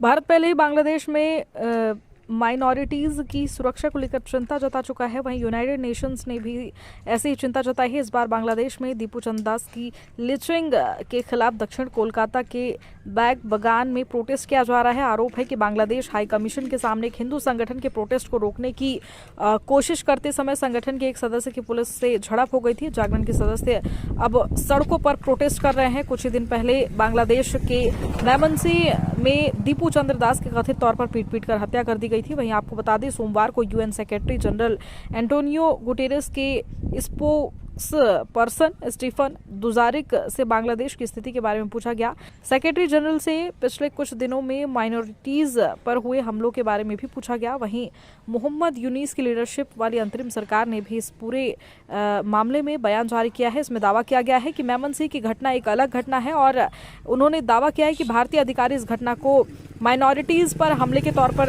भारत पहले ही बांग्लादेश में माइनॉरिटीज़ की सुरक्षा को लेकर चिंता जता चुका है। वहीं यूनाइटेड नेशंस ने भी ऐसी ही चिंता जताई है। इस बार बांग्लादेश में दीपू चंद दास की लिंचिंग के खिलाफ दक्षिण कोलकाता के बैग बगान में प्रोटेस्ट किया जा रहा है। आरोप है कि बांग्लादेश हाई कमीशन के सामने एक हिंदू संगठन के प्रोटेस्ट को रोकने की कोशिश करते समय संगठन के एक सदस्य की पुलिस से झड़प हो गई थी। जागरण के सदस्य अब सड़कों पर प्रोटेस्ट कर रहे हैं। कुछ ही दिन पहले बांग्लादेश के मेमनसी में दीपू चंद्र दास की कथित तौर पर पीट कर हत्या कर दी गई थी। वहीं आपको बता दें, सोमवार को UN secretary general Antonio Guterres के पर्सन स्टीफन दुजारिक से बांग्लादेश की स्थिति के बारे में पूछा गया। सेक्रेटरी जनरल से पिछले कुछ दिनों में माइनॉरिटीज पर हुए हमलों के बारे में भी पूछा गया। वहीं मोहम्मद यूनीस की लीडरशिप वाली अंतरिम सरकार ने भी इस पूरे मामले में बयान जारी किया है। इसमें दावा किया गया है कि मेमनसी की घटना एक अलग घटना है और उन्होंने दावा किया है कि भारतीय अधिकारी इस घटना को माइनॉरिटीज पर हमले के तौर पर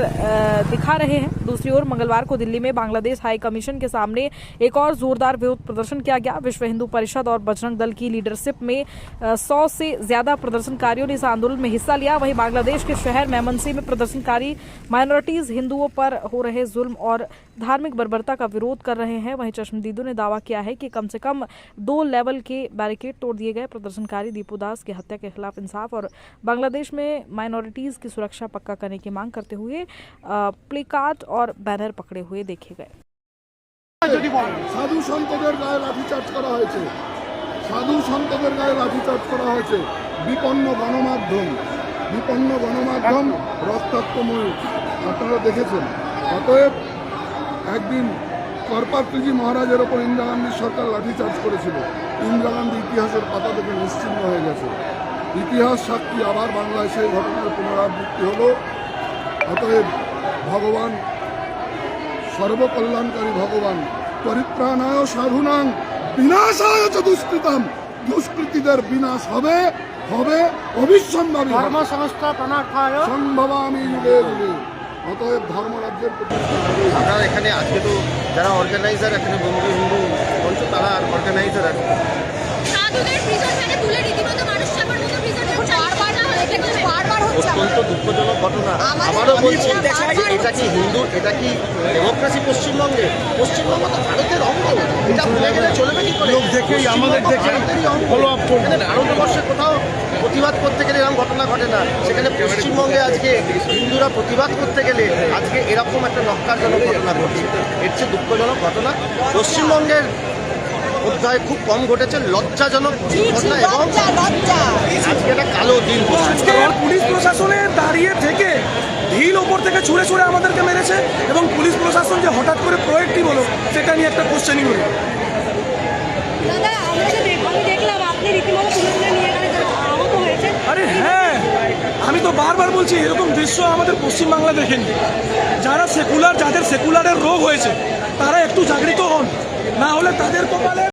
दिखा रहे हैं। दूसरी ओर मंगलवार को दिल्ली में बांग्लादेश हाई कमीशन के सामने एक और जोरदार विरोध प्रदर्शन किया गया। विश्व हिंदू परिषद और बजरंग दल की लीडरशिप में 100 से ज्यादा प्रदर्शनकारियों ने इस आंदोलन में हिस्सा लिया। वहीं बांग्लादेश के शहर मेमनसी में प्रदर्शनकारी माइनॉरिटीज हिंदुओं पर हो रहे जुल्म और धार्मिक बर्बरता का विरोध कर रहे हैं। वहीं चश्मदीदों ने दावा किया है कि कम से कम 2 लेवल के बैरिकेड तोड़ दिए गए। प्रदर्शनकारी दीपू दास की हत्या के खिलाफ इंसाफ और बांग्लादेश में माइनॉरिटीज की सुरक्षा पक्का करने की मांग करते हुए प्लेकार्ड और बैनर पकड़े हुए देखे गए। সাধু সন্তদের গায়ে লাঠিচার্জ করা হয়েছে, সাধু সন্তদের গায়ে লাঠিচার্জ করা হয়েছে। বিপন্ন গণমাধ্যম রক্তাক্তময় আপনারা দেখেছেন। অতএব একদিন করপাত্রজি মহারাজের ওপর ইন্দিরা গান্ধী সরকার লাঠিচার্জ করেছিল। ইন্দিরা গান্ধী ইতিহাসের পাতা থেকে নিশ্চিহ্ন হয়ে গেছে। ইতিহাস সাক্ষী আবার বাংলায় সেই ঘটনার পুনরাবৃত্তি হলো। অতএব ভগবান সর্বকল্যাণকারী ভগবান পরিত্রাণায় সাধুনাং বিনাশায় চ দুষ্কৃতম, দুষ্কৃতীদের বিনাশ হবে অবিসম্ভাবী। ধর্ম সংস্থা প্রণার্থায় সম্ভবামি যুগে যুগে। অতএব ধর্মরাজ্যের প্রতিষ্ঠা হবে। আমরা এখানে আজকে তো যারা অর্গানাইজার এখানে বঙ্গীয় হিন্দু মঞ্চ তারা অর্গানাইজার আছে। সাধুদের প্রিজন ভ্যানে তুলে রীতিমতো মানুষ চাপার মতো প্রিজনে বারবার হচ্ছে। অত্যন্ত দুঃখজনক ঘটনা। আবারও বলছি, এটা কি হিন্দু, এটা কি ডেমোক্রেসি পশ্চিমবঙ্গে? পশ্চিমবঙ্গ তো ভারতের অঙ্গ, এটা ভুলে গেলে চলবে কি করে? দেখেই আমাদের ভারতেরই অঙ্গ। ভারতবর্ষে কোথাও প্রতিবাদ করতে গেলে এরকম ঘটনা ঘটে না, সেখানে পশ্চিমবঙ্গে আজকে হিন্দুরা প্রতিবাদ করতে গেলে আজকে এরকম একটা নক্কারজনক ঘটনা ঘটছে। এর চেয়ে দুঃখজনক ঘটনা পশ্চিমবঙ্গের অধ্যায় খুব কম ঘটেছে, লজ্জাজনক ঘটনা এবং আজকে একটা কালো দিন। আজকে পুলিশ প্রশাসনের দাঁড়িয়ে থেকে ঢিল ওপর থেকে ছুঁড়ে ছুঁড়ে আমাদেরকে মেরেছে এবং পুলিশ প্রশাসন যে হঠাৎ করে প্রোয়েক্টিভ হলো সেটা নিয়ে একটা কোশ্চেনিং হলো। আরে হ্যাঁ, আমি তো বারবার বলছি এরকম দৃশ্য আমাদের পশ্চিমবাংলা দেখেনি। যারা সেকুলার, যাদের সেকুলারের রোগ হয়েছে তারা একটু জাগৃত হন, না হলে তাদের কপালে